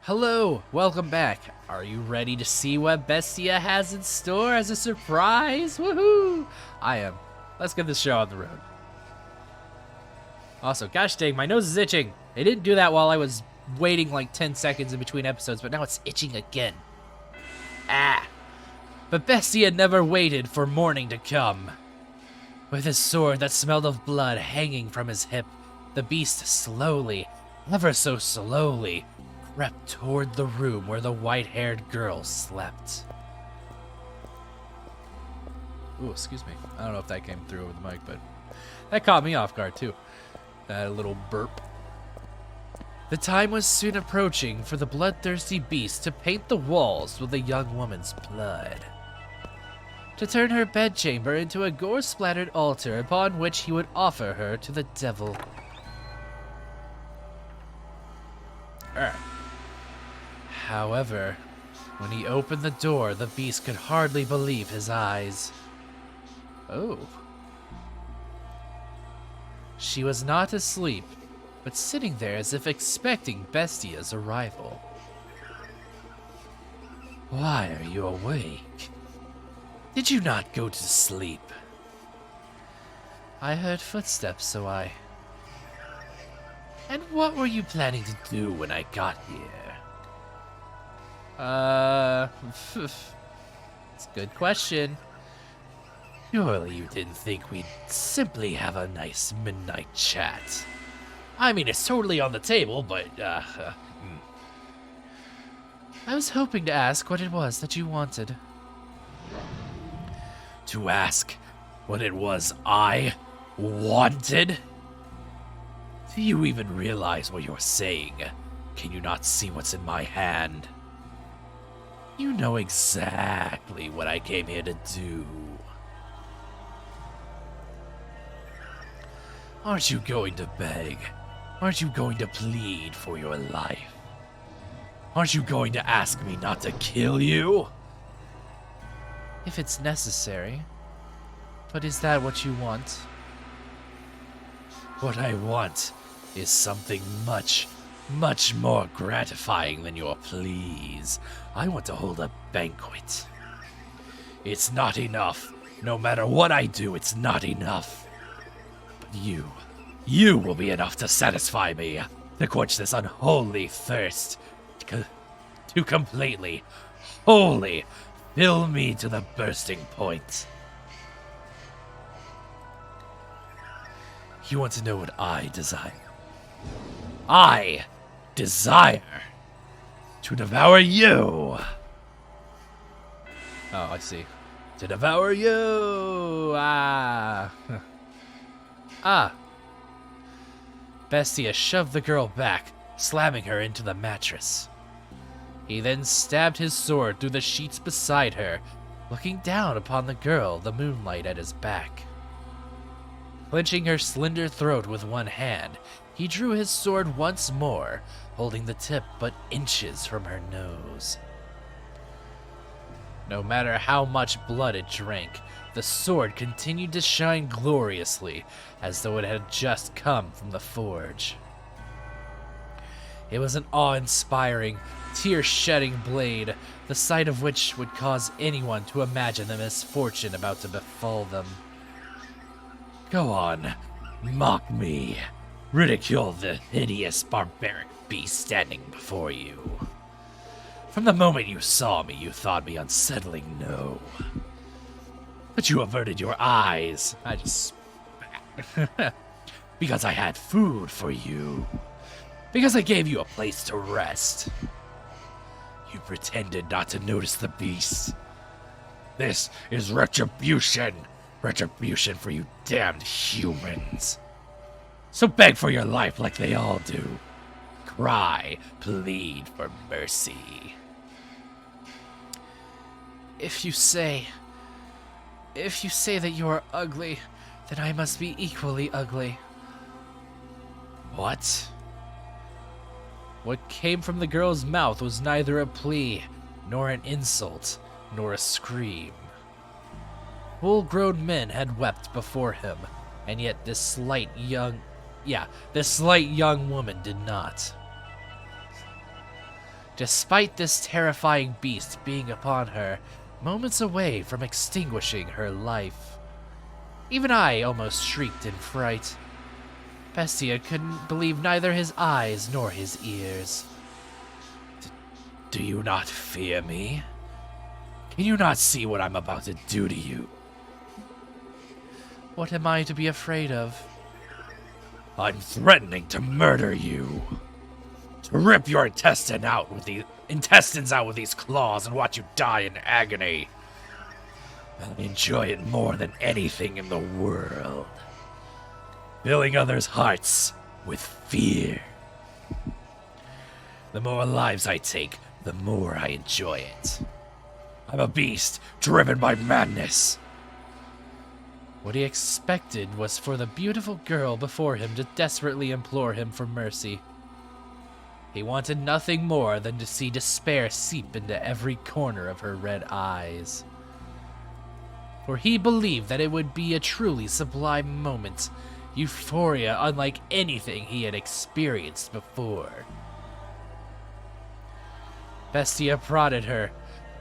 Hello, welcome back. Are you ready to see what Bestia has in store as a surprise? Woohoo! I am. Let's get this show on the road. Also, gosh dang, my nose is itching. It didn't do that while I was waiting like 10 seconds in between episodes, but now it's itching again. But Bestia never waited for morning to come. With his sword that smelled of blood hanging from his hip, the beast slowly, ever so slowly, crept toward the room where the white-haired girl slept. Ooh, excuse me. I don't know if that came through over the mic, but that caught me off guard, too. That little burp. The time was soon approaching for the bloodthirsty beast to paint the walls with the young woman's blood, to turn her bedchamber into a gore-splattered altar upon which he would offer her to the devil. However, when he opened the door, the beast could hardly believe his eyes. Oh. She was not asleep, but sitting there as if expecting Bestia's arrival. Why are you awake? Did you not go to sleep? I heard footsteps, so I... And what were you planning to do when I got here? It's a good question. Surely you didn't think we'd simply have a nice midnight chat. I mean, it's totally on the table, but, I was hoping to ask what it was that you wanted. To ask what it was I wanted? Do you even realize what you're saying? Can you not see what's in my hand? You know exactly what I came here to do. Aren't you going to beg? Aren't you going to plead for your life? Aren't you going to ask me not to kill you? If it's necessary. But is that what you want? What I want is something much more gratifying than your pleas. I want to hold a banquet. It's not enough. No matter what I do, it's not enough. But you will be enough to satisfy me, to quench this unholy thirst, to completely, wholly fill me to the bursting point. You want to know what I desire? I desire to devour you. Oh, I see. To devour you. Bestia shoved the girl back, slamming her into the mattress. He then stabbed his sword through the sheets beside her, looking down upon the girl, the moonlight at his back. Clenching her slender throat with one hand, he drew his sword once more, holding the tip but inches from her nose. No matter how much blood it drank, the sword continued to shine gloriously, as though it had just come from the forge. It was an awe-inspiring, tear-shedding blade, the sight of which would cause anyone to imagine the misfortune about to befall them. Go on, mock me. Ridicule the hideous, barbaric beast standing before you. From the moment you saw me, you thought me unsettling, no. But you averted your eyes. I just spat. Because I had food for you. Because I gave you a place to rest. You pretended not to notice the beast. This is retribution. Retribution for you damned humans. So beg for your life like they all do. Cry, plead for mercy. If you say that you are ugly, then I must be equally ugly. What? What came from the girl's mouth was neither a plea, nor an insult, nor a scream. Full-grown men had wept before him, and yet this slight young woman did not. despite this terrifying beast being upon her, moments away from extinguishing her life. Even I almost shrieked in fright. Bestia couldn't believe neither his eyes nor his ears. Do you not fear me? Can you not see what I'm about to do to you? What am I to be afraid of? I'm threatening to murder you. To rip your intestines out with these claws and watch you die in agony. I enjoy it more than anything in the world. Filling others' hearts with fear. The more lives I take, the more I enjoy it. I'm a beast driven by madness. What he expected was for the beautiful girl before him to desperately implore him for mercy. He wanted nothing more than to see despair seep into every corner of her red eyes. For he believed that it would be a truly sublime moment, euphoria unlike anything he had experienced before. Bestia prodded her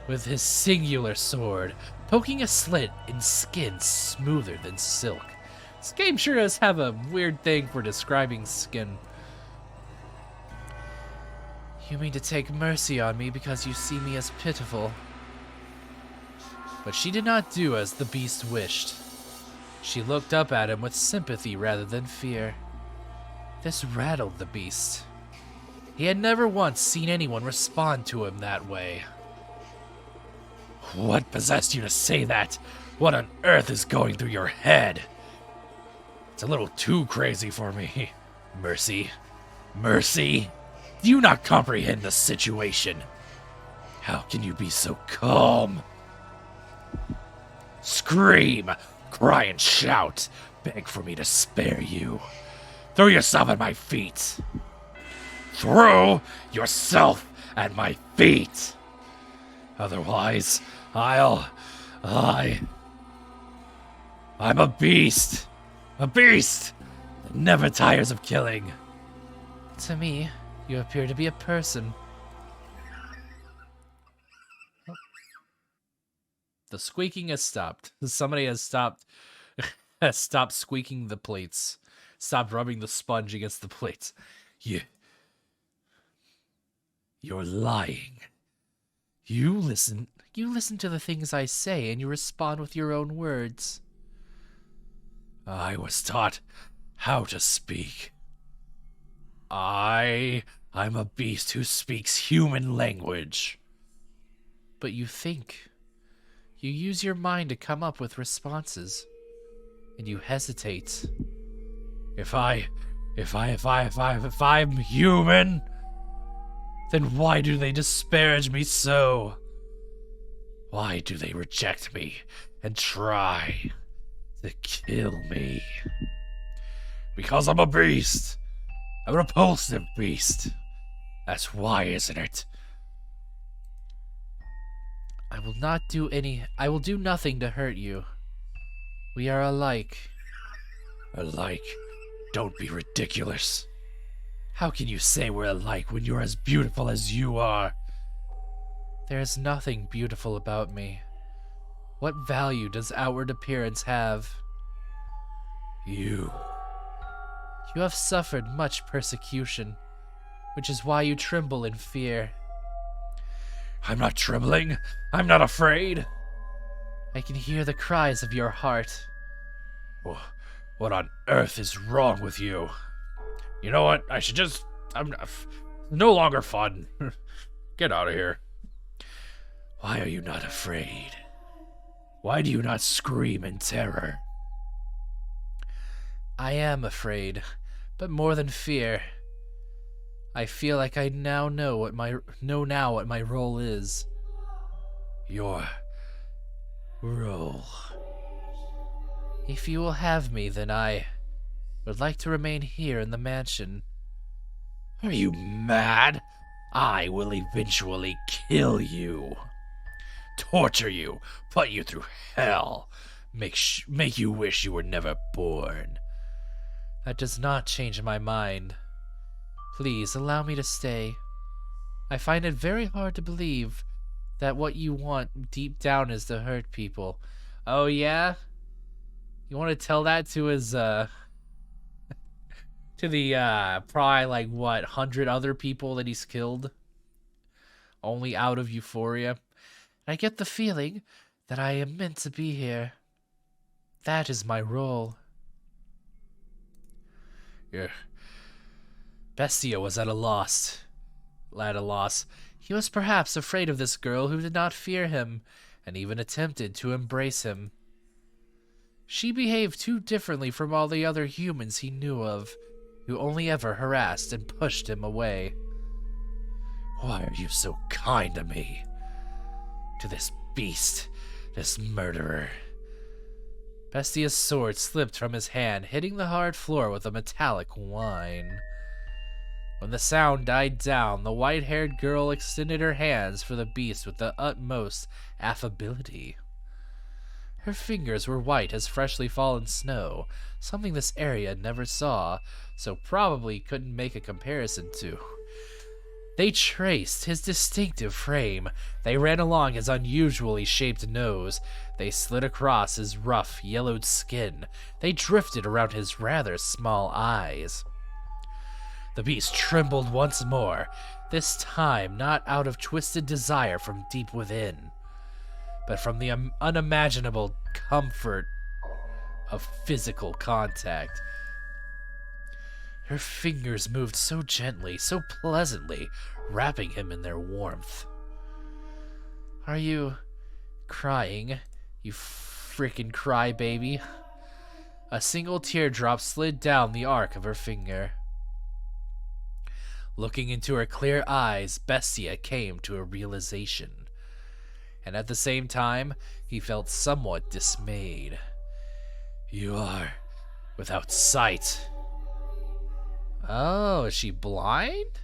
with his singular sword, poking a slit in skin smoother than silk. This game sure does have a weird thing for describing skin. You mean to take mercy on me because you see me as pitiful? But she did not do as the beast wished. She looked up at him with sympathy rather than fear. This rattled the beast. He had never once seen anyone respond to him that way. What possessed you to say that? What on earth is going through your head? It's a little too crazy for me. Mercy? Mercy? Do you not comprehend the situation? How can you be so calm? Scream, cry and shout, beg for me to spare you. Throw yourself at my feet. Throw yourself at my feet. Otherwise, I'm a beast. A beast that never tires of killing. To me, you appear to be a person. The squeaking has stopped. Somebody has stopped squeaking the plates. Stopped rubbing the sponge against the plates. You're lying. You listen to the things I say and you respond with your own words. I was taught how to speak. I'm a beast who speaks human language. But you think. You use your mind to come up with responses. And you hesitate. If I'm human, then why do they disparage me so? Why do they reject me and try to kill me? Because I'm a beast. A repulsive beast. That's why, isn't it? I will do nothing to hurt you. We are alike. Alike? Don't be ridiculous. How can you say we're alike when you're as beautiful as you are? There is nothing beautiful about me. What value does outward appearance have? You have suffered much persecution, which is why you tremble in fear. I'm not trembling. I'm not afraid. I can hear the cries of your heart. What on earth is wrong with you? You know what? I'm no longer fun. Get out of here. Why are you not afraid? Why do you not scream in terror? I am afraid, but more than fear. I feel like I now know what my role is. Your role. If you will have me, then I would like to remain here in the mansion. Are you mad? I will eventually kill you. Torture you, put you through hell, make you wish you were never born. That does not change my mind. Please allow me to stay. I find it very hard to believe that what you want deep down is to hurt people. Oh, yeah? You want to tell that to his, to the, probably, like, what, 100 other people that he's killed? Only out of euphoria. I get the feeling that I am meant to be here. That is my role. Yeah. Bestia was at a loss. He was perhaps afraid of this girl who did not fear him, and even attempted to embrace him. She behaved too differently from all the other humans he knew of, who only ever harassed and pushed him away. Why are you so kind to me? To this beast, this murderer. Bestia's sword slipped from his hand, hitting the hard floor with a metallic whine. When the sound died down, the white-haired girl extended her hands for the beast with the utmost affability. Her fingers were white as freshly fallen snow, something this area never saw, so probably couldn't make a comparison to. They traced his distinctive frame. They ran along his unusually shaped nose. They slid across his rough, yellowed skin. They drifted around his rather small eyes. The beast trembled once more, this time not out of twisted desire from deep within, but from the unimaginable comfort of physical contact. Her fingers moved so gently, so pleasantly, wrapping him in their warmth. Are you crying, you frickin' crybaby? A single teardrop slid down the arc of her finger. Looking into her clear eyes, Bestia came to a realization. And at the same time, he felt somewhat dismayed. You are without sight. Oh, is she blind?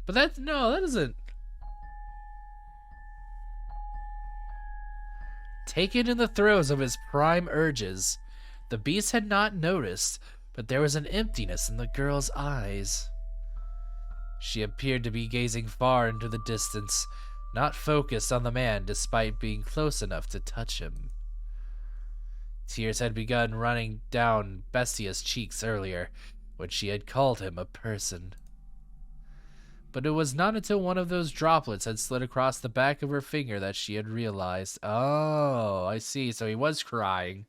But that doesn't. Taken in the throes of his prime urges, the beast had not noticed, but there was an emptiness in the girl's eyes. She appeared to be gazing far into the distance, not focused on the man despite being close enough to touch him. Tears had begun running down Bestia's cheeks earlier, when she had called him a person. But it was not until one of those droplets had slid across the back of her finger that she had realized. Oh, I see, so he was crying.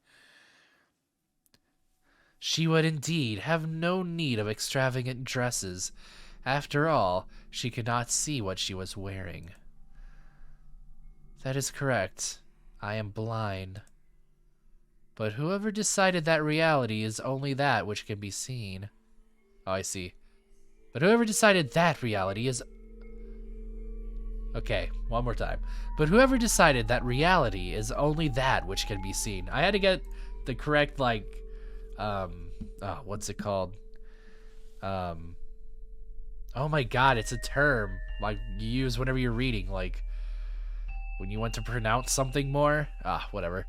She would indeed have no need of extravagant dresses. After all, she could not see what she was wearing. That is correct. I am blind. But whoever decided that reality is only that which can be seen. Oh, I see. But whoever decided that reality is... Okay, one more time. But whoever decided that reality is only that which can be seen. I had to get the correct, like... what's it called? Oh my god, it's a term, like, you use whenever you're reading, like, when you want to pronounce something more? Whatever.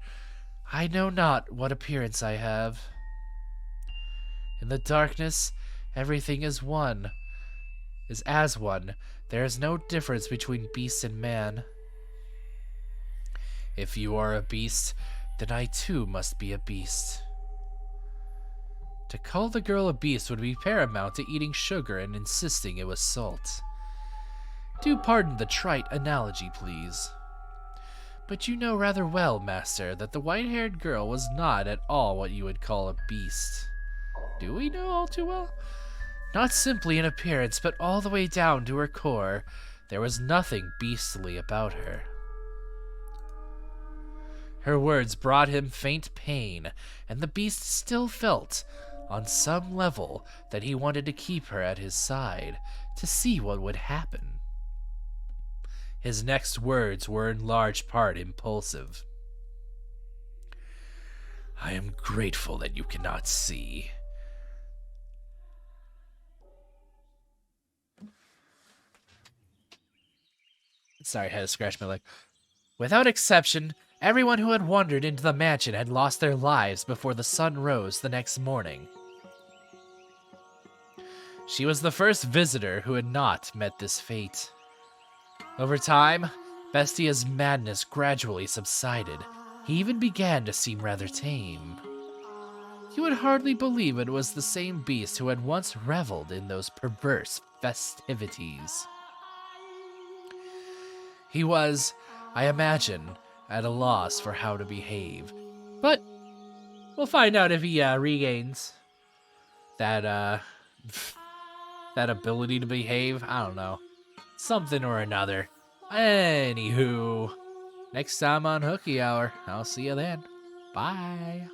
I know not what appearance I have. In the darkness, everything is as one. There is no difference between beast and man. If you are a beast, then I too must be a beast. To call the girl a beast would be paramount to eating sugar and insisting it was salt. Do pardon the trite analogy, please. But you know rather well, Master, that the white-haired girl was not at all what you would call a beast. Do we know all too well? Not simply in appearance, but all the way down to her core. There was nothing beastly about her. Her words brought him faint pain, and the beast still felt, on some level, that he wanted to keep her at his side, to see what would happen. His next words were in large part impulsive. I am grateful that you cannot see. Sorry, I had to scratch my leg. Without exception, everyone who had wandered into the mansion had lost their lives before the sun rose the next morning. She was the first visitor who had not met this fate. Over time, Bestia's madness gradually subsided. He even began to seem rather tame. You would hardly believe it was the same beast who had once reveled in those perverse festivities. He was, I imagine, at a loss for how to behave. But we'll find out if he regains that that ability to behave. I don't know. Something or another. Anywho, next time on Hooky Hour, I'll see you then. Bye.